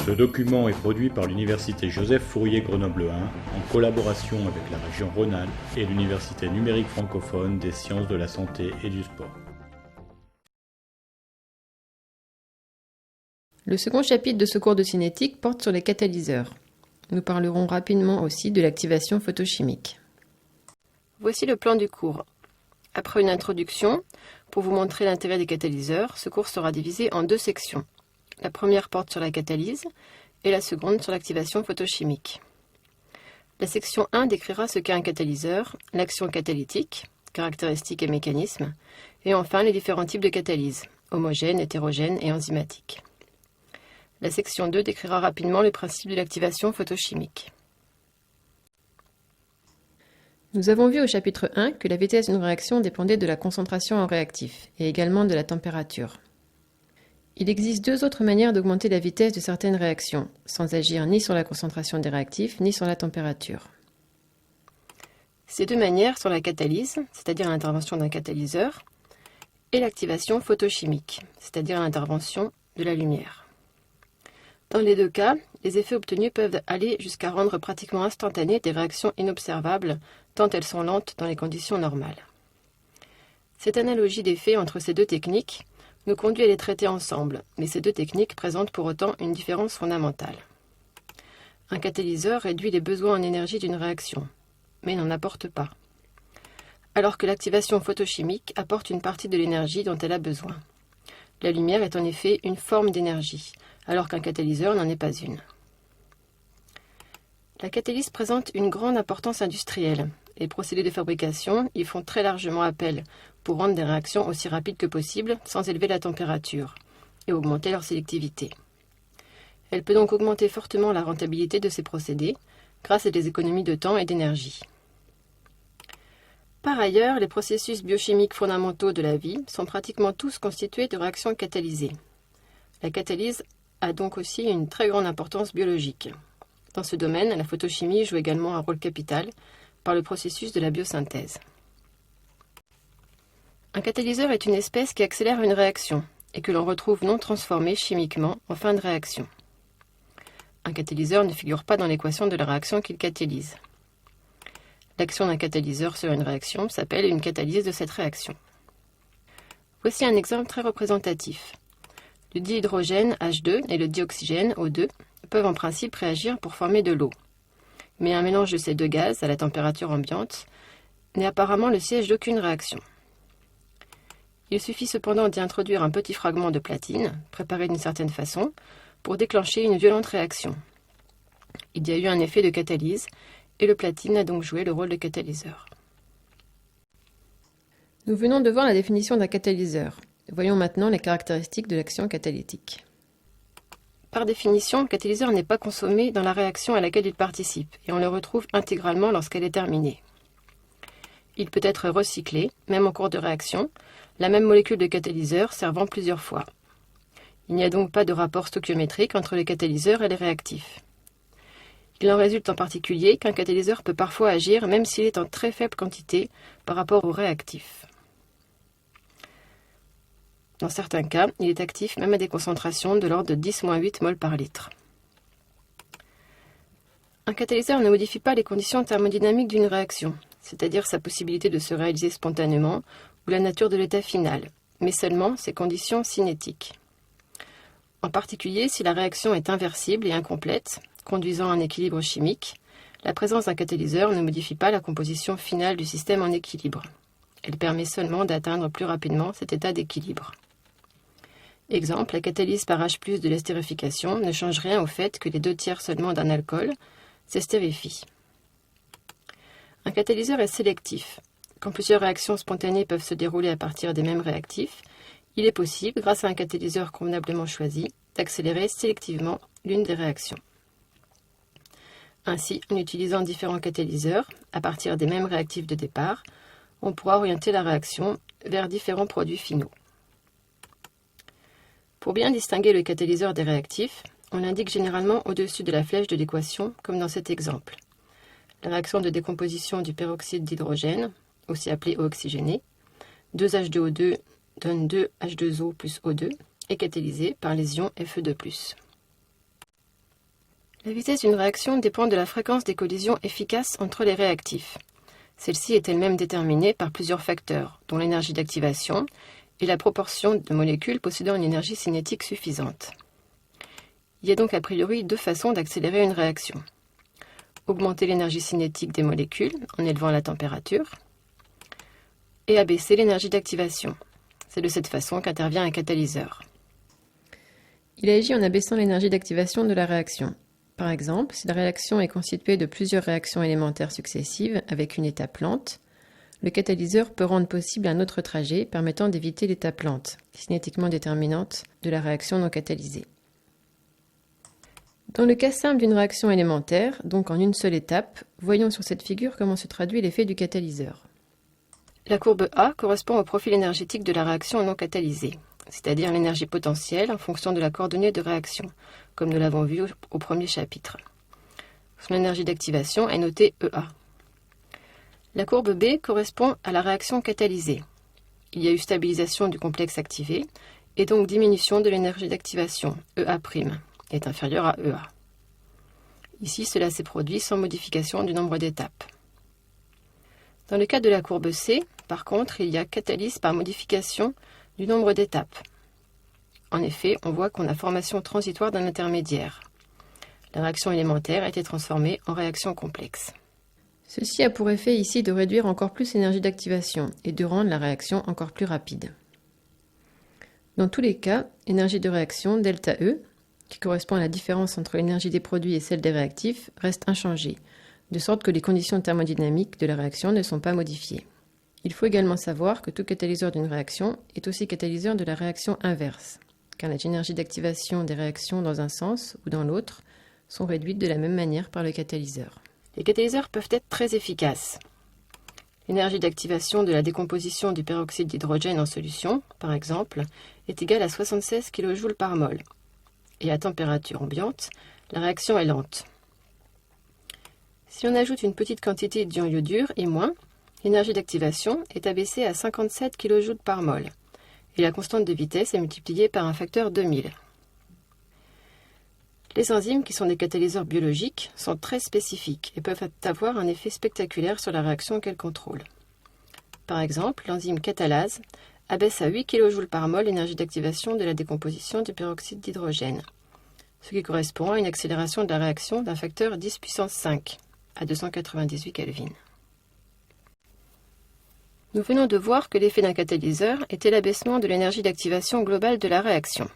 Ce document est produit par l'Université Joseph Fourier Grenoble 1 en collaboration avec la région Rhône-Alpes et l'Université numérique francophone des sciences de la santé et du sport. Le second chapitre de ce cours de cinétique porte sur les catalyseurs. Nous parlerons rapidement aussi de l'activation photochimique. Voici le plan du cours. Après une introduction, pour vous montrer l'intérêt des catalyseurs, ce cours sera divisé en deux sections. La première porte sur la catalyse et la seconde sur l'activation photochimique. La section 1 décrira ce qu'est un catalyseur, l'action catalytique, caractéristiques et mécanismes, et enfin les différents types de catalyse, homogène, hétérogène et enzymatique. La section 2 décrira rapidement le principe de l'activation photochimique. Nous avons vu au chapitre 1 que la vitesse d'une réaction dépendait de la concentration en réactif et également de la température. Il existe deux autres manières d'augmenter la vitesse de certaines réactions, sans agir ni sur la concentration des réactifs ni sur la température. Ces deux manières sont la catalyse, c'est-à-dire l'intervention d'un catalyseur, et l'activation photochimique, c'est-à-dire l'intervention de la lumière. Dans les deux cas, les effets obtenus peuvent aller jusqu'à rendre pratiquement instantanées des réactions inobservables, tant elles sont lentes dans les conditions normales. Cette analogie d'effets entre ces deux techniques nous conduit à les traiter ensemble, mais ces deux techniques présentent pour autant une différence fondamentale. Un catalyseur réduit les besoins en énergie d'une réaction, mais n'en apporte pas, alors que l'activation photochimique apporte une partie de l'énergie dont elle a besoin. La lumière est en effet une forme d'énergie, alors qu'un catalyseur n'en est pas une. La catalyse présente une grande importance industrielle. Les procédés de fabrication y font très largement appel pour rendre des réactions aussi rapides que possible sans élever la température et augmenter leur sélectivité. Elle peut donc augmenter fortement la rentabilité de ces procédés grâce à des économies de temps et d'énergie. Par ailleurs, les processus biochimiques fondamentaux de la vie sont pratiquement tous constitués de réactions catalysées. La catalyse a donc aussi une très grande importance biologique. Dans ce domaine, la photochimie joue également un rôle capital par le processus de la biosynthèse. Un catalyseur est une espèce qui accélère une réaction et que l'on retrouve non transformée chimiquement en fin de réaction. Un catalyseur ne figure pas dans l'équation de la réaction qu'il catalyse. L'action d'un catalyseur sur une réaction s'appelle une catalyse de cette réaction. Voici un exemple très représentatif. Le dihydrogène H2 et le dioxygène O2 peuvent en principe réagir pour former de l'eau. Mais un mélange de ces deux gaz à la température ambiante n'est apparemment le siège d'aucune réaction. Il suffit cependant d'y introduire un petit fragment de platine, préparé d'une certaine façon, pour déclencher une violente réaction. Il y a eu un effet de catalyse, et le platine a donc joué le rôle de catalyseur. Nous venons de voir la définition d'un catalyseur. Voyons maintenant les caractéristiques de l'action catalytique. Par définition, le catalyseur n'est pas consommé dans la réaction à laquelle il participe, et on le retrouve intégralement lorsqu'elle est terminée. Il peut être recyclé, même en cours de réaction, la même molécule de catalyseur servant plusieurs fois. Il n'y a donc pas de rapport stoichiométrique entre les catalyseurs et les réactifs. Il en résulte en particulier qu'un catalyseur peut parfois agir même s'il est en très faible quantité par rapport au réactif. Dans certains cas, il est actif même à des concentrations de l'ordre de 10-8 mol par litre. Un catalyseur ne modifie pas les conditions thermodynamiques d'une réaction, c'est-à-dire sa possibilité de se réaliser spontanément ou la nature de l'état final, mais seulement ses conditions cinétiques. En particulier, si la réaction est inversible et incomplète, conduisant à un équilibre chimique, la présence d'un catalyseur ne modifie pas la composition finale du système en équilibre. Elle permet seulement d'atteindre plus rapidement cet état d'équilibre. Exemple, la catalyse par H+ de l'estérification ne change rien au fait que les 2/3 seulement d'un alcool s'estérifient. Un catalyseur est sélectif. Quand plusieurs réactions spontanées peuvent se dérouler à partir des mêmes réactifs, il est possible, grâce à un catalyseur convenablement choisi, d'accélérer sélectivement l'une des réactions. Ainsi, en utilisant différents catalyseurs, à partir des mêmes réactifs de départ, on pourra orienter la réaction vers différents produits finaux. Pour bien distinguer le catalyseur des réactifs, on l'indique généralement au-dessus de la flèche de l'équation, comme dans cet exemple. La réaction de décomposition du peroxyde d'hydrogène, aussi appelé eau oxygénée, 2H2O2 donne 2H2O plus O2, est catalysée par les ions Fe2+. La vitesse d'une réaction dépend de la fréquence des collisions efficaces entre les réactifs. Celle-ci est elle-même déterminée par plusieurs facteurs, dont l'énergie d'activation et la proportion de molécules possédant une énergie cinétique suffisante. Il y a donc a priori deux façons d'accélérer une réaction. Augmenter l'énergie cinétique des molécules en élevant la température et abaisser l'énergie d'activation. C'est de cette façon qu'intervient un catalyseur. Il agit en abaissant l'énergie d'activation de la réaction. Par exemple, si la réaction est constituée de plusieurs réactions élémentaires successives avec une étape lente, le catalyseur peut rendre possible un autre trajet permettant d'éviter l'étape lente, cinétiquement déterminante de la réaction non catalysée. Dans le cas simple d'une réaction élémentaire, donc en une seule étape, voyons sur cette figure comment se traduit l'effet du catalyseur. La courbe A correspond au profil énergétique de la réaction non catalysée, c'est-à-dire l'énergie potentielle en fonction de la coordonnée de réaction, comme nous l'avons vu au premier chapitre. Son énergie d'activation est notée EA. La courbe B correspond à la réaction catalysée. Il y a eu stabilisation du complexe activé et donc diminution de l'énergie d'activation, EA', est inférieure à EA. Ici, cela s'est produit sans modification du nombre d'étapes. Dans le cas de la courbe C, par contre, il y a catalyse par modification du nombre d'étapes. En effet, on voit qu'on a formation transitoire d'un intermédiaire. La réaction élémentaire a été transformée en réaction complexe. Ceci a pour effet ici de réduire encore plus l'énergie d'activation et de rendre la réaction encore plus rapide. Dans tous les cas, l'énergie de réaction, ΔE, qui correspond à la différence entre l'énergie des produits et celle des réactifs, reste inchangée, de sorte que les conditions thermodynamiques de la réaction ne sont pas modifiées. Il faut également savoir que tout catalyseur d'une réaction est aussi catalyseur de la réaction inverse, car les énergies d'activation des réactions dans un sens ou dans l'autre sont réduites de la même manière par le catalyseur. Les catalyseurs peuvent être très efficaces. L'énergie d'activation de la décomposition du peroxyde d'hydrogène en solution, par exemple, est égale à 76 kJ par mol. Et à température ambiante, la réaction est lente. Si on ajoute une petite quantité d'ion iodure, I-, l'énergie d'activation est abaissée à 57 kJ par mol, et la constante de vitesse est multipliée par un facteur 2000. Les enzymes, qui sont des catalyseurs biologiques, sont très spécifiques et peuvent avoir un effet spectaculaire sur la réaction qu'elles contrôlent. Par exemple, l'enzyme catalase abaisse à 8 kJ par mol l'énergie d'activation de la décomposition du peroxyde d'hydrogène, ce qui correspond à une accélération de la réaction d'un facteur 10 puissance 5 à 298 Kelvin. Nous venons de voir que l'effet d'un catalyseur était l'abaissement de l'énergie d'activation globale de la réaction.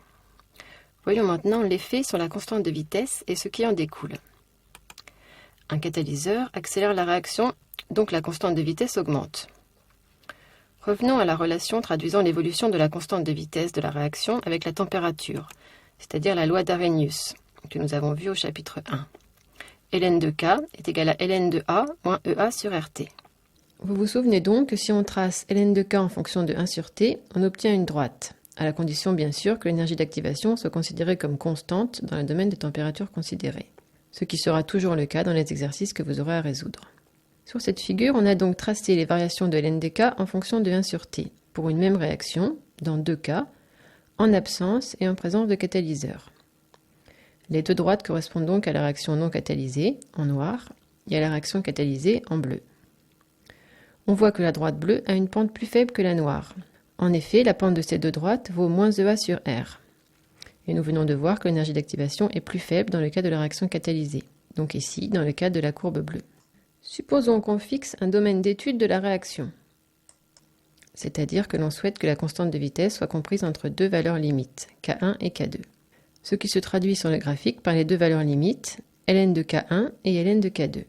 Voyons maintenant l'effet sur la constante de vitesse et ce qui en découle. Un catalyseur accélère la réaction, donc la constante de vitesse augmente. Revenons à la relation traduisant l'évolution de la constante de vitesse de la réaction avec la température, c'est-à-dire la loi d'Arrhenius, que nous avons vue au chapitre 1. ln de K est égal à ln de A moins EA sur RT. Vous vous souvenez donc que si on trace ln de K en fonction de 1 sur T, on obtient une droite, à la condition bien sûr que l'énergie d'activation soit considérée comme constante dans le domaine de température considéré, ce qui sera toujours le cas dans les exercices que vous aurez à résoudre. Sur cette figure, on a donc tracé les variations de ln de K en fonction de 1 sur T, pour une même réaction, dans deux cas, en absence et en présence de catalyseur. Les deux droites correspondent donc à la réaction non catalysée, en noir, et à la réaction catalysée, en bleu. On voit que la droite bleue a une pente plus faible que la noire. En effet, la pente de ces deux droites vaut moins EA sur R. Et nous venons de voir que l'énergie d'activation est plus faible dans le cas de la réaction catalysée, donc ici, dans le cas de la courbe bleue. Supposons qu'on fixe un domaine d'étude de la réaction, c'est-à-dire que l'on souhaite que la constante de vitesse soit comprise entre deux valeurs limites, K1 et K2, ce qui se traduit sur le graphique par les deux valeurs limites, ln de K1 et ln de K2.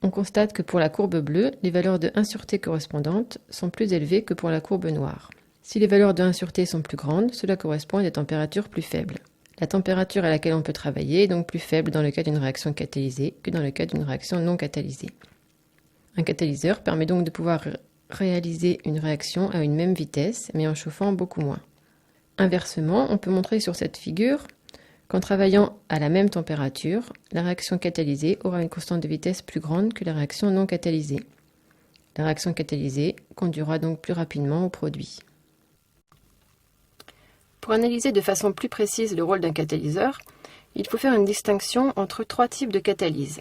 On constate que pour la courbe bleue, les valeurs de 1 sur T correspondantes sont plus élevées que pour la courbe noire. Si les valeurs de 1 sur T sont plus grandes, cela correspond à des températures plus faibles. La température à laquelle on peut travailler est donc plus faible dans le cas d'une réaction catalysée que dans le cas d'une réaction non catalysée. Un catalyseur permet donc de pouvoir réaliser une réaction à une même vitesse, mais en chauffant beaucoup moins. Inversement, on peut montrer sur cette figure qu'en travaillant à la même température, la réaction catalysée aura une constante de vitesse plus grande que la réaction non catalysée. La réaction catalysée conduira donc plus rapidement au produit. Pour analyser de façon plus précise le rôle d'un catalyseur, Il faut faire une distinction entre trois types de catalyse: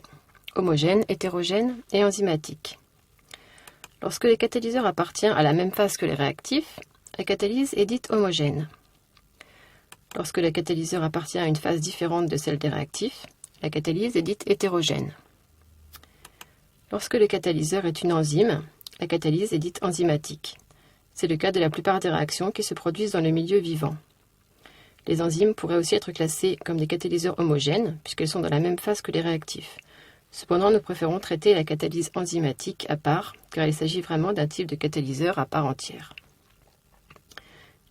homogène, hétérogène et enzymatique. Lorsque le catalyseur appartient à la même phase que les réactifs, la catalyse est dite homogène. Lorsque le catalyseur appartient à une phase différente de celle des réactifs, la catalyse est dite hétérogène. Lorsque le catalyseur est une enzyme, la catalyse est dite enzymatique. C'est le cas de la plupart des réactions qui se produisent dans le milieu vivant. Les enzymes pourraient aussi être classées comme des catalyseurs homogènes, puisqu'elles sont dans la même phase que les réactifs. Cependant, nous préférons traiter la catalyse enzymatique à part, car il s'agit vraiment d'un type de catalyseur à part entière.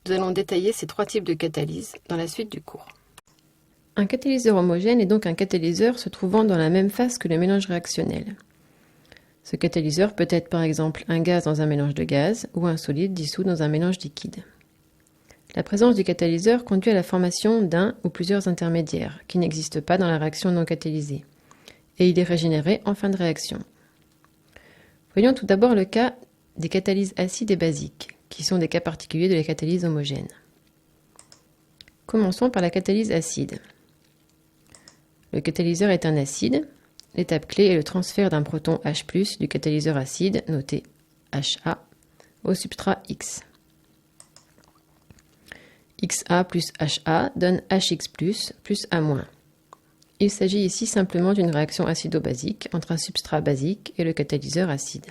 Nous allons détailler ces trois types de catalyse dans la suite du cours. Un catalyseur homogène est donc un catalyseur se trouvant dans la même phase que le mélange réactionnel. Ce catalyseur peut être par exemple un gaz dans un mélange de gaz ou un solide dissous dans un mélange liquide. La présence du catalyseur conduit à la formation d'un ou plusieurs intermédiaires qui n'existent pas dans la réaction non catalysée, et il est régénéré en fin de réaction. Voyons tout d'abord le cas des catalyses acides et basiques, qui sont des cas particuliers de la catalyse homogène. Commençons par la catalyse acide. Le catalyseur est un acide. L'étape clé est le transfert d'un proton H+ du catalyseur acide, noté HA, au substrat X. XA plus HA donne HX+, plus A-. Il s'agit ici simplement d'une réaction acido-basique entre un substrat basique et le catalyseur acide.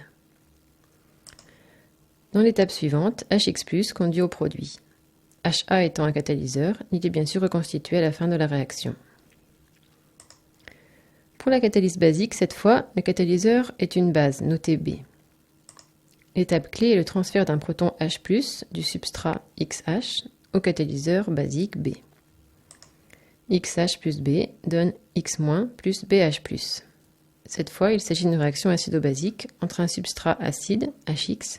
Dans l'étape suivante, HX+ conduit au produit. HA étant un catalyseur, il est bien sûr reconstitué à la fin de la réaction. Pour la catalyse basique, cette fois, le catalyseur est une base, notée B. L'étape clé est le transfert d'un proton H+ du substrat XH au catalyseur basique B. XH plus B donne X- plus BH+. Cette fois, il s'agit d'une réaction acido-basique entre un substrat acide, HX,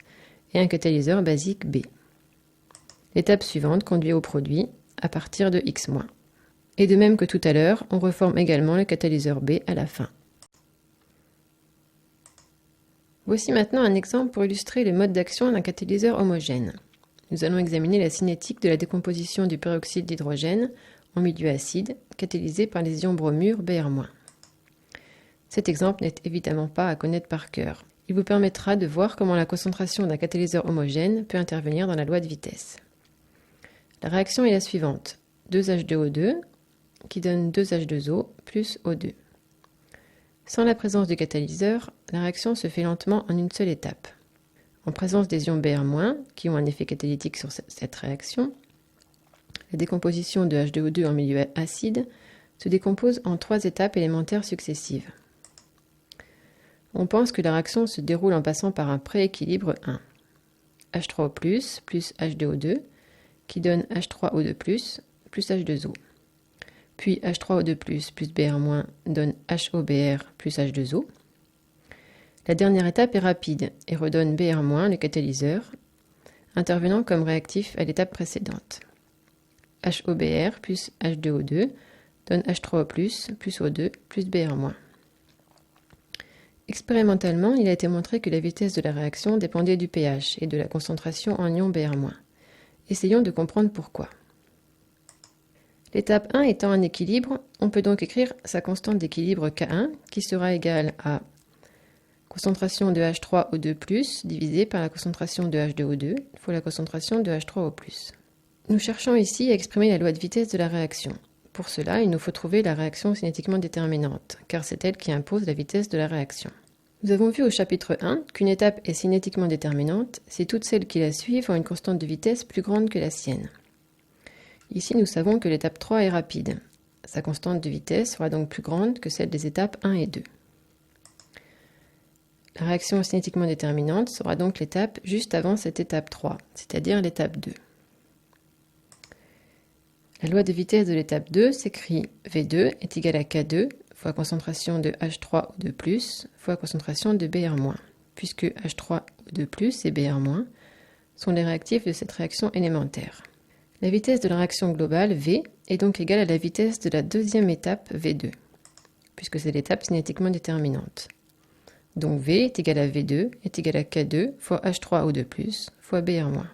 et un catalyseur basique B. L'étape suivante conduit au produit à partir de X-. Et de même que tout à l'heure, on reforme également le catalyseur B à la fin. Voici maintenant un exemple pour illustrer le mode d'action d'un catalyseur homogène. Nous allons examiner la cinétique de la décomposition du peroxyde d'hydrogène en milieu acide, catalysé par les ions bromure Br-. Cet exemple n'est évidemment pas à connaître par cœur. Il vous permettra de voir comment la concentration d'un catalyseur homogène peut intervenir dans la loi de vitesse. La réaction est la suivante: 2H2O2 qui donne 2H2O plus O2. Sans la présence du catalyseur, la réaction se fait lentement en une seule étape. En présence des ions Br- qui ont un effet catalytique sur cette réaction, la décomposition de H2O2 en milieu acide se décompose en 3 étapes élémentaires successives. On pense que la réaction se déroule en passant par un prééquilibre 1. H3O+, plus H2O2, qui donne H3O2+, plus H2O. Puis H3O2+, plus Br- donne HOBr plus H2O. La dernière étape est rapide et redonne Br-, le catalyseur, intervenant comme réactif à l'étape précédente. HOBr plus H2O2 donne H3O+, plus O2, plus Br-. Expérimentalement, il a été montré que la vitesse de la réaction dépendait du pH et de la concentration en ions Br-. Essayons de comprendre pourquoi. L'étape 1 étant un équilibre, on peut donc écrire sa constante d'équilibre K1 qui sera égale à concentration de H3O2+, divisé par la concentration de H2O2 fois la concentration de H3O+. Nous cherchons ici à exprimer la loi de vitesse de la réaction. Pour cela, il nous faut trouver la réaction cinétiquement déterminante, car c'est elle qui impose la vitesse de la réaction. Nous avons vu au chapitre 1 qu'une étape est cinétiquement déterminante si toutes celles qui la suivent ont une constante de vitesse plus grande que la sienne. Ici, nous savons que l'étape 3 est rapide. Sa constante de vitesse sera donc plus grande que celle des étapes 1 et 2. La réaction cinétiquement déterminante sera donc l'étape juste avant cette étape 3, c'est-à-dire l'étape 2. La loi de vitesse de l'étape 2 s'écrit V2 est égal à K2 fois concentration de H3O2+, fois concentration de Br-, puisque H3O2+, et Br- sont les réactifs de cette réaction élémentaire. La vitesse de la réaction globale, V, est donc égale à la vitesse de la deuxième étape, V2, puisque c'est l'étape cinétiquement déterminante. Donc V est égal à V2 est égal à K2 fois H3O2+, fois Br-.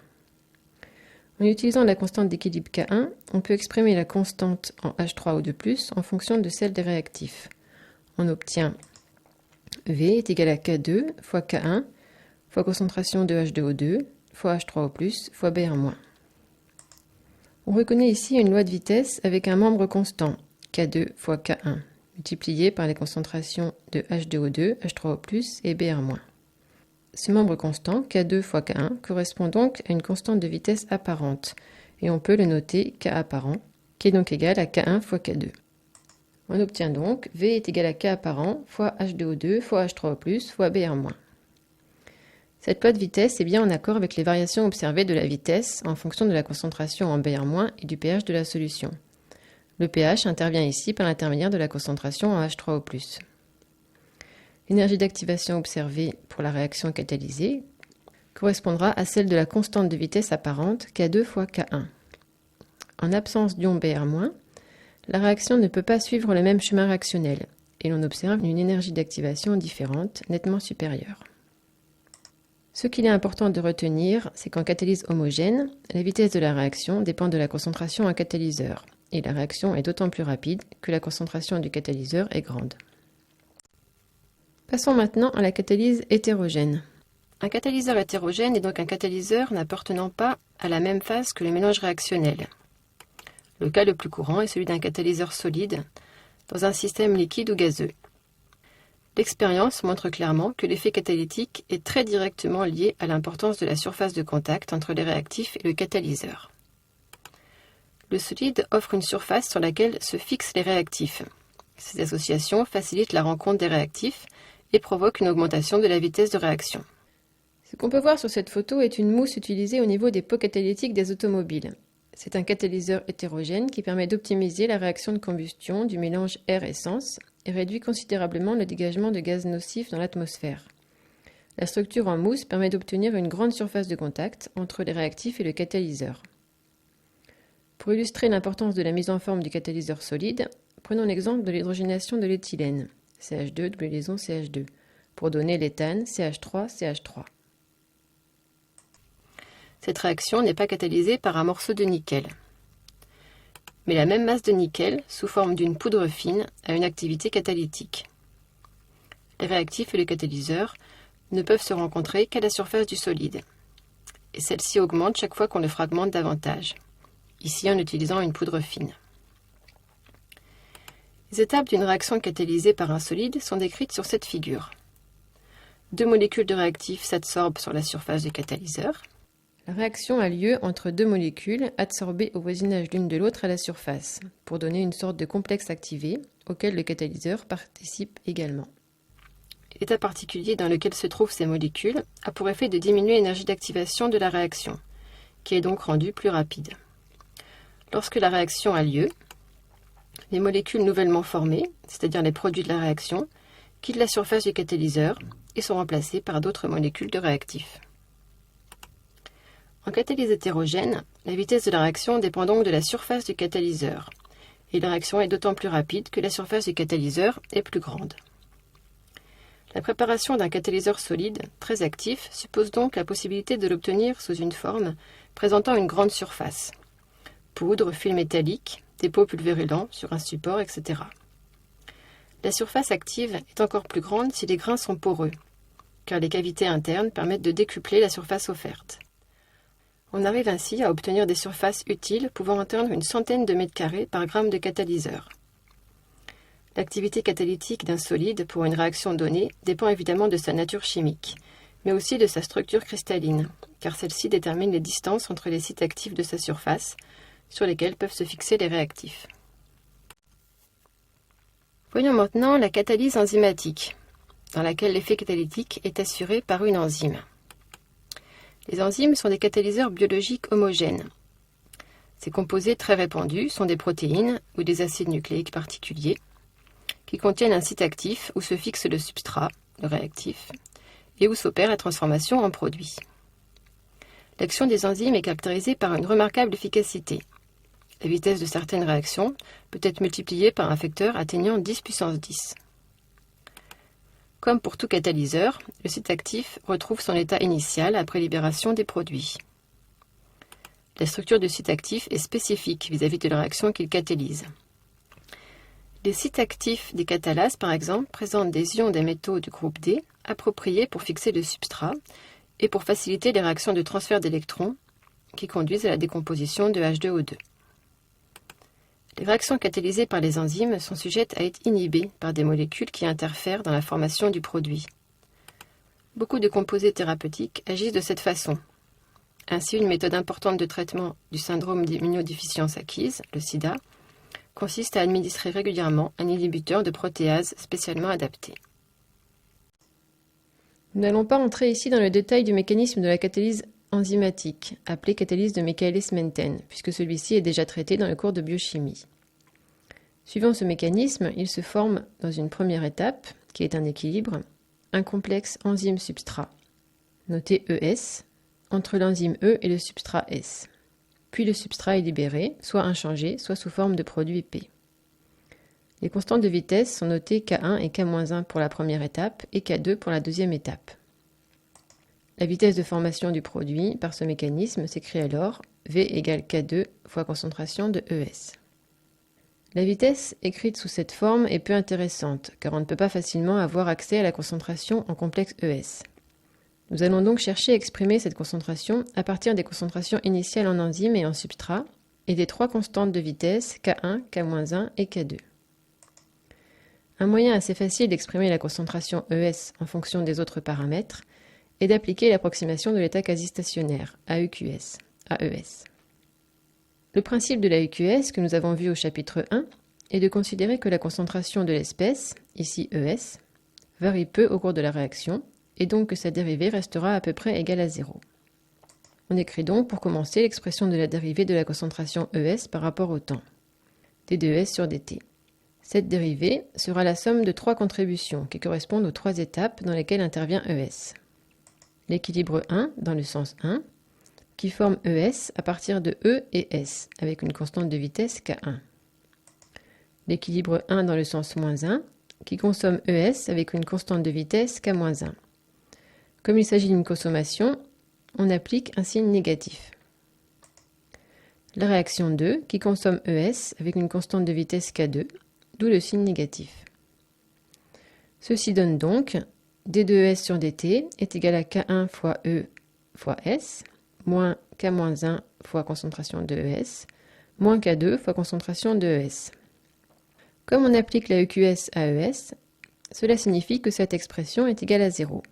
En utilisant la constante d'équilibre K1, on peut exprimer la constante en H3O2+, en fonction de celle des réactifs. On obtient V est égal à K2 fois K1 fois concentration de H2O2 fois H3O+, fois Br-. On reconnaît ici une loi de vitesse avec un membre constant, K2 fois K1, multiplié par les concentrations de H2O2, H3O+, et Br-. Ce membre constant, K2 fois K1, correspond donc à une constante de vitesse apparente, et on peut le noter K apparent, qui est donc égal à K1 fois K2. On obtient donc V est égal à K apparent fois H2O2 fois H3O+, fois Br-. Cette loi de vitesse est bien en accord avec les variations observées de la vitesse en fonction de la concentration en Br- et du pH de la solution. Le pH intervient ici par l'intermédiaire de la concentration en H3O+. L'énergie d'activation observée pour la réaction catalysée correspondra à celle de la constante de vitesse apparente K2 fois K1. En absence d'ion Br-, la réaction ne peut pas suivre le même chemin réactionnel et l'on observe une énergie d'activation différente, nettement supérieure. Ce qu'il est important de retenir, c'est qu'en catalyse homogène, la vitesse de la réaction dépend de la concentration en catalyseur, et la réaction est d'autant plus rapide que la concentration du catalyseur est grande. Passons maintenant à la catalyse hétérogène. Un catalyseur hétérogène est donc un catalyseur n'appartenant pas à la même phase que le mélange réactionnel. Le cas le plus courant est celui d'un catalyseur solide dans un système liquide ou gazeux. L'expérience montre clairement que l'effet catalytique est très directement lié à l'importance de la surface de contact entre les réactifs et le catalyseur. Le solide offre une surface sur laquelle se fixent les réactifs. Ces associations facilitent la rencontre des réactifs et provoquent une augmentation de la vitesse de réaction. Ce qu'on peut voir sur cette photo est une mousse utilisée au niveau des pots catalytiques des automobiles. C'est un catalyseur hétérogène qui permet d'optimiser la réaction de combustion du mélange air-essence et réduit considérablement le dégagement de gaz nocifs dans l'atmosphère. La structure en mousse permet d'obtenir une grande surface de contact entre les réactifs et le catalyseur. Pour illustrer l'importance de la mise en forme du catalyseur solide, prenons l'exemple de l'hydrogénation de l'éthylène, CH2, double liaison CH2, pour donner l'éthane, CH3, CH3. Cette réaction n'est pas catalysée par un morceau de nickel. Mais la même masse de nickel, sous forme d'une poudre fine, a une activité catalytique. Les réactifs et le catalyseur ne peuvent se rencontrer qu'à la surface du solide. Et celle-ci augmente chaque fois qu'on le fragmente davantage, ici en utilisant une poudre fine. Les étapes d'une réaction catalysée par un solide sont décrites sur cette figure. 2 molécules de réactifs s'adsorbent sur la surface du catalyseur. La réaction a lieu entre 2 molécules adsorbées au voisinage l'une de l'autre à la surface, pour donner une sorte de complexe activé auquel le catalyseur participe également. L'état particulier dans lequel se trouvent ces molécules a pour effet de diminuer l'énergie d'activation de la réaction, qui est donc rendue plus rapide. Lorsque la réaction a lieu, les molécules nouvellement formées, c'est-à-dire les produits de la réaction, quittent la surface du catalyseur et sont remplacées par d'autres molécules de réactifs. En catalyse hétérogène, la vitesse de la réaction dépend donc de la surface du catalyseur, et la réaction est d'autant plus rapide que la surface du catalyseur est plus grande. La préparation d'un catalyseur solide, très actif, suppose donc la possibilité de l'obtenir sous une forme présentant une grande surface. Poudre, fil métallique, dépôts pulvérulents sur un support, etc. La surface active est encore plus grande si les grains sont poreux, car les cavités internes permettent de décupler la surface offerte. On arrive ainsi à obtenir des surfaces utiles pouvant atteindre une centaine de mètres carrés par gramme de catalyseur. L'activité catalytique d'un solide pour une réaction donnée dépend évidemment de sa nature chimique, mais aussi de sa structure cristalline, car celle-ci détermine les distances entre les sites actifs de sa surface, sur lesquels peuvent se fixer les réactifs. Voyons maintenant la catalyse enzymatique, dans laquelle l'effet catalytique est assuré par une enzyme. Les enzymes sont des catalyseurs biologiques homogènes. Ces composés très répandus sont des protéines ou des acides nucléiques particuliers qui contiennent un site actif où se fixe le substrat, le réactif, et où s'opère la transformation en produit. L'action des enzymes est caractérisée par une remarquable efficacité. La vitesse de certaines réactions peut être multipliée par un facteur atteignant 10 puissance 10. Comme pour tout catalyseur, le site actif retrouve son état initial après libération des produits. La structure du site actif est spécifique vis-à-vis de la réaction qu'il catalyse. Les sites actifs des catalases, par exemple, présentent des ions des métaux du groupe D appropriés pour fixer le substrat et pour faciliter les réactions de transfert d'électrons qui conduisent à la décomposition de H2O2. Les réactions catalysées par les enzymes sont sujettes à être inhibées par des molécules qui interfèrent dans la formation du produit. Beaucoup de composés thérapeutiques agissent de cette façon. Ainsi, une méthode importante de traitement du syndrome d'immunodéficience acquise, le SIDA, consiste à administrer régulièrement un inhibiteur de protéase spécialement adapté. Nous n'allons pas entrer ici dans le détail du mécanisme de la catalyse enzymatique, appelée catalyse de Michaelis-Menten, puisque celui-ci est déjà traité dans le cours de biochimie. Suivant ce mécanisme, il se forme dans une première étape, qui est un équilibre, un complexe enzyme-substrat, noté ES, entre l'enzyme E et le substrat S. Puis le substrat est libéré, soit inchangé, soit sous forme de produit P. Les constantes de vitesse sont notées K1 et K-1 pour la première étape et K2 pour la deuxième étape. La vitesse de formation du produit par ce mécanisme s'écrit alors V égale K2 fois concentration de ES. La vitesse écrite sous cette forme est peu intéressante car on ne peut pas facilement avoir accès à la concentration en complexe ES. Nous allons donc chercher à exprimer cette concentration à partir des concentrations initiales en enzymes et en substrat et des trois constantes de vitesse K1, K-1 et K2. Un moyen assez facile d'exprimer la concentration ES en fonction des autres paramètres est d'appliquer l'approximation de l'état quasi-stationnaire, AEQS. Le principe de l'AEQS que nous avons vu au chapitre 1 est de considérer que la concentration de l'espèce, ici ES, varie peu au cours de la réaction, et donc que sa dérivée restera à peu près égale à 0. On écrit donc pour commencer l'expression de la dérivée de la concentration ES par rapport au temps, d2S sur dt. Cette dérivée sera la somme de trois contributions qui correspondent aux trois étapes dans lesquelles intervient ES. L'équilibre 1 dans le sens 1, qui forme ES à partir de E et S, avec une constante de vitesse K1. L'équilibre 1 dans le sens moins 1, qui consomme ES avec une constante de vitesse K-1. Comme il s'agit d'une consommation, on applique un signe négatif. La réaction 2, qui consomme ES avec une constante de vitesse K2, d'où le signe négatif. Ceci donne donc d2S sur dt est égal à K1 fois E fois S, moins K-1 fois concentration de ES, moins K2 fois concentration de ES. Comme on applique la EQS à ES, cela signifie que cette expression est égale à 0.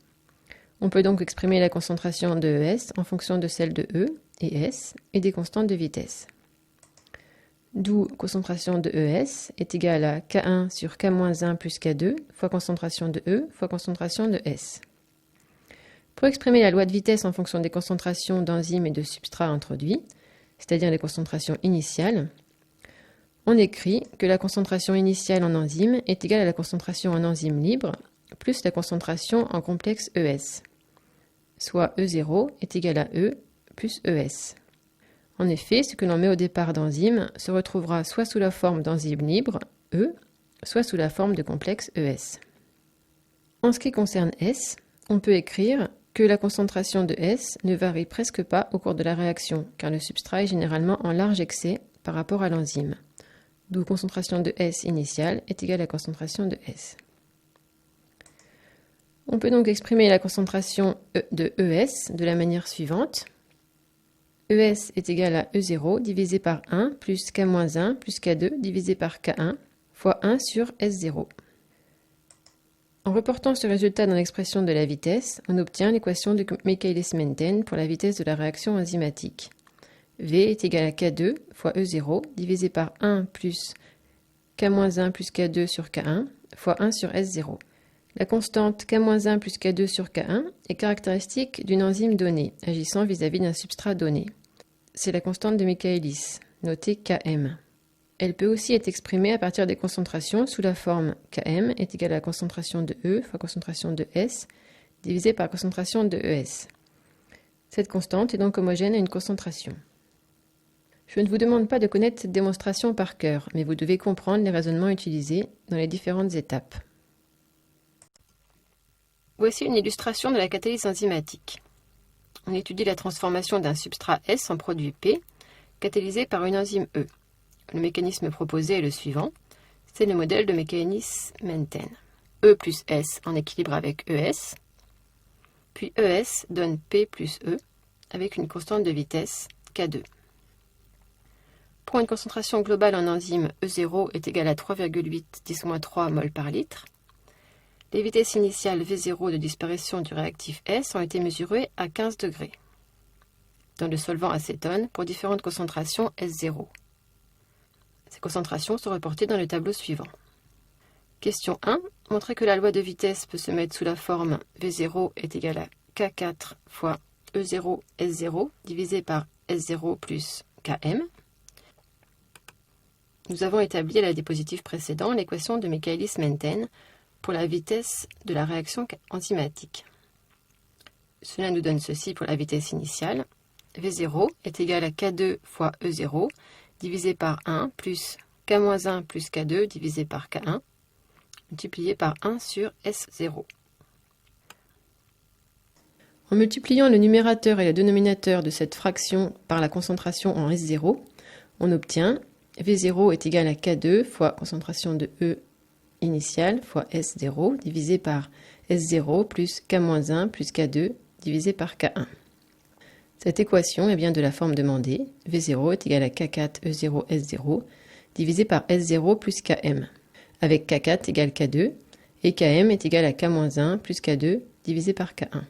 On peut donc exprimer la concentration de ES en fonction de celle de E et S et des constantes de vitesse. D'où concentration de ES est égale à K1 sur K-1 plus K2 fois concentration de E fois concentration de S. Pour exprimer la loi de vitesse en fonction des concentrations d'enzymes et de substrats introduits, c'est-à-dire les concentrations initiales, on écrit que la concentration initiale en enzyme est égale à la concentration en enzyme libre plus la concentration en complexe ES, soit E0 est égal à E plus ES. En effet, ce que l'on met au départ d'enzyme se retrouvera soit sous la forme d'enzyme libre, E, soit sous la forme de complexe ES. En ce qui concerne S, on peut écrire que la concentration de S ne varie presque pas au cours de la réaction, car le substrat est généralement en large excès par rapport à l'enzyme. D'où concentration de S initiale est égale à concentration de S. On peut donc exprimer la concentration de ES de la manière suivante. ES est égal à E0 divisé par 1 plus K-1 plus K2 divisé par K1 fois 1 sur S0. En reportant ce résultat dans l'expression de la vitesse, on obtient l'équation de Michaelis-Menten pour la vitesse de la réaction enzymatique. V est égal à K2 fois E0 divisé par 1 plus K-1 plus K2 sur K1 fois 1 sur S0. La constante K-1 plus K2 sur K1 est caractéristique d'une enzyme donnée, agissant vis-à-vis d'un substrat donné. C'est la constante de Michaelis, notée Km. Elle peut aussi être exprimée à partir des concentrations sous la forme Km est égal à la concentration de E fois concentration de S divisé par concentration de ES. Cette constante est donc homogène à une concentration. Je ne vous demande pas de connaître cette démonstration par cœur, mais vous devez comprendre les raisonnements utilisés dans les différentes étapes. Voici une illustration de la catalyse enzymatique. on étudie la transformation d'un substrat S en produit P, catalysé par une enzyme E. Le mécanisme proposé est le suivant, c'est le modèle de Michaelis-Menten. E plus S en équilibre avec ES, puis ES donne P plus E, avec une constante de vitesse K2. Pour une concentration globale en enzyme E0 est égale à 3,8 10-3 mol par litre, les vitesses initiales V0 de disparition du réactif S ont été mesurées à 15 degrés dans le solvant acétone pour différentes concentrations S0. Ces concentrations sont reportées dans le tableau suivant. Question 1. Montrer que la loi de vitesse peut se mettre sous la forme V0 est égal à K4 fois E0 S0 divisé par S0 plus Km. Nous avons établi à la diapositive précédente l'équation de Michaelis-Menten pour la vitesse de la réaction enzymatique. Cela nous donne ceci pour la vitesse initiale. V0 est égal à K2 fois E0 divisé par 1 plus K-1 plus K2 divisé par K1 multiplié par 1 sur S0. En multipliant le numérateur et le dénominateur de cette fraction par la concentration en S0, on obtient V0 est égal à K2 fois concentration de E initiale fois S0 divisé par S0 plus K-1 plus K2 divisé par K1. Cette équation est bien de la forme demandée. V0 est égal à K4 E0 S0 divisé par S0 plus Km, avec K4 égale K2 et Km est égal à K-1 plus K2 divisé par K1.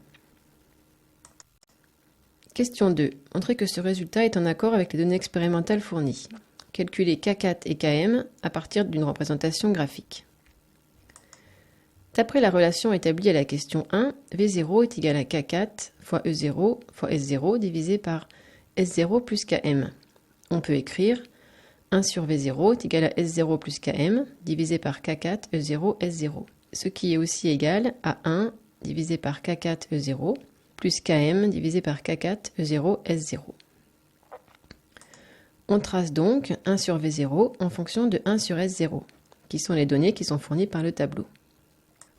Question 2. Montrez que ce résultat est en accord avec les données expérimentales fournies. Calculez K4 et Km à partir d'une représentation graphique. D'après la relation établie à la question 1, V0 est égal à K4 fois E0 fois S0 divisé par S0 plus Km. On peut écrire 1 sur V0 est égal à S0 plus Km divisé par K4 E0 S0, ce qui est aussi égal à 1 divisé par K4 E0 plus Km divisé par K4 E0 S0. On trace donc 1 sur V0 en fonction de 1 sur S0, qui sont les données qui sont fournies par le tableau.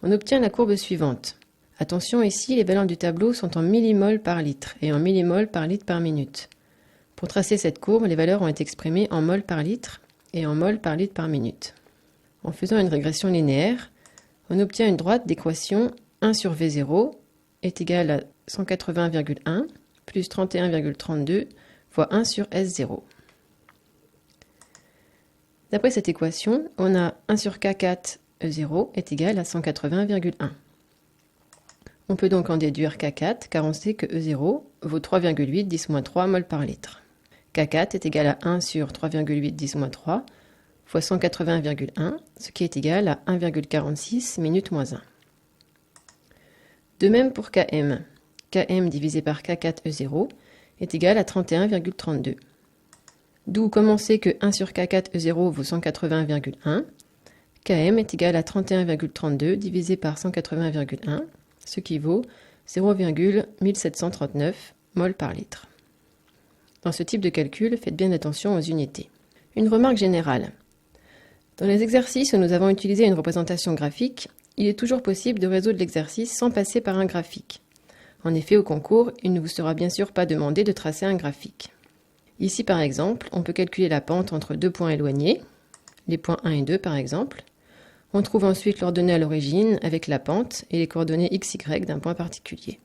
On obtient la courbe suivante. Attention, ici, les valeurs du tableau sont en millimoles par litre et en millimoles par litre par minute. Pour tracer cette courbe, les valeurs ont été exprimées en mol par litre et en mol par litre par minute. En faisant une régression linéaire, on obtient une droite d'équation 1 sur V0 est égale à 180,1 plus 31,32 fois 1 sur S0. D'après cette équation, on a 1 sur K4 E0 est égal à 180,1. On peut donc en déduire K4 car on sait que E0 vaut 3,8 10-3 mol par litre. K4 est égal à 1 sur 3,8 10-3 fois 180,1, ce qui est égal à 1,46 minutes moins 1. De même pour Km. Km divisé par K4 E0 est égal à 31,32. D'où, comme on sait que 1 sur K4 E0 vaut 180,1, Km est égal à 31,32 divisé par 180,1, ce qui vaut 0,1739 mol par litre. Dans ce type de calcul, faites bien attention aux unités. Une remarque générale. Dans les exercices où nous avons utilisé une représentation graphique, il est toujours possible de résoudre l'exercice sans passer par un graphique. En effet, au concours, il ne vous sera bien sûr pas demandé de tracer un graphique. Ici, par exemple, on peut calculer la pente entre deux points éloignés, les points 1 et 2 par exemple. On trouve ensuite l'ordonnée à l'origine avec la pente et les coordonnées x, y d'un point particulier.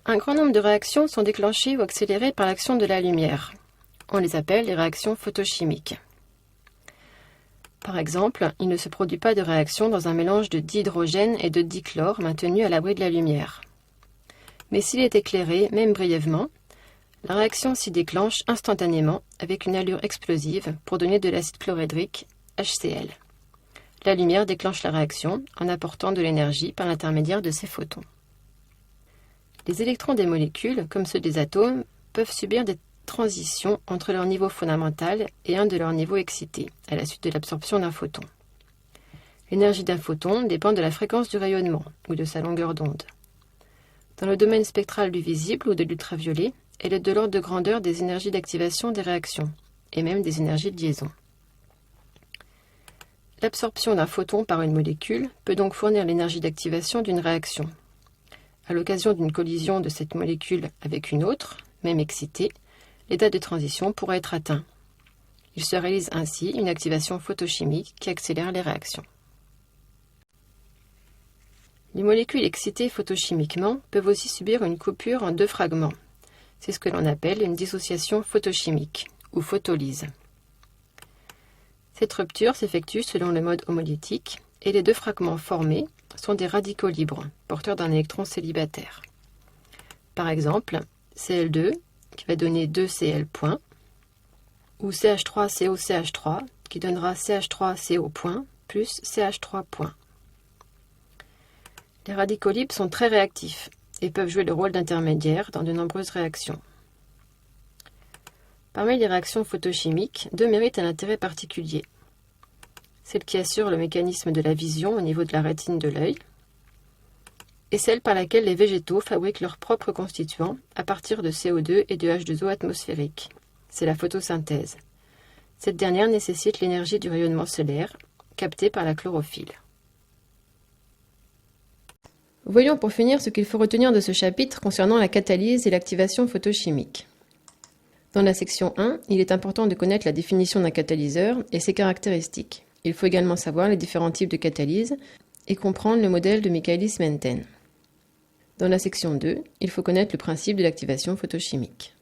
Un grand nombre de réactions sont déclenchées ou accélérées par l'action de la lumière. On les appelle les réactions photochimiques. Par exemple, il ne se produit pas de réaction dans un mélange de dihydrogène et de dichlore maintenu à l'abri de la lumière. Mais s'il est éclairé, même brièvement, la réaction s'y déclenche instantanément avec une allure explosive pour donner de l'acide chlorhydrique, HCl. La lumière déclenche la réaction en apportant de l'énergie par l'intermédiaire de ses photons. Les électrons des molécules, comme ceux des atomes, peuvent subir des transitions entre leur niveau fondamental et un de leurs niveaux excités, à la suite de l'absorption d'un photon. L'énergie d'un photon dépend de la fréquence du rayonnement, ou de sa longueur d'onde. Dans le domaine spectral du visible ou de l'ultraviolet, elle est de l'ordre de grandeur des énergies d'activation des réactions, et même des énergies de liaison. L'absorption d'un photon par une molécule peut donc fournir l'énergie d'activation d'une réaction. à l'occasion d'une collision de cette molécule avec une autre, même excitée, l'état de transition pourra être atteint. Il se réalise ainsi une activation photochimique qui accélère les réactions. Les molécules excitées photochimiquement peuvent aussi subir une coupure en deux fragments. C'est ce que l'on appelle une dissociation photochimique ou photolyse. Cette rupture s'effectue selon le mode homolytique et les deux fragments formés sont des radicaux libres, porteurs d'un électron célibataire. Par exemple, Cl2 qui va donner 2Cl point, ou CH3COCH3 qui donnera CH3CO point plus CH3 point. Les radicaux libres sont très réactifs et peuvent jouer le rôle d'intermédiaire dans de nombreuses réactions. Parmi les réactions photochimiques, deux méritent un intérêt particulier. Celle qui assure le mécanisme de la vision au niveau de la rétine de l'œil, et celle par laquelle les végétaux fabriquent leurs propres constituants à partir de CO2 et de H2O atmosphérique. C'est la photosynthèse. Cette dernière nécessite l'énergie du rayonnement solaire, captée par la chlorophylle. Voyons pour finir ce qu'il faut retenir de ce chapitre concernant la catalyse et l'activation photochimique. Dans la section 1, il est important de connaître la définition d'un catalyseur et ses caractéristiques. Il faut également savoir les différents types de catalyse et comprendre le modèle de Michaelis-Menten. Dans la section 2, il faut connaître le principe de l'activation photochimique.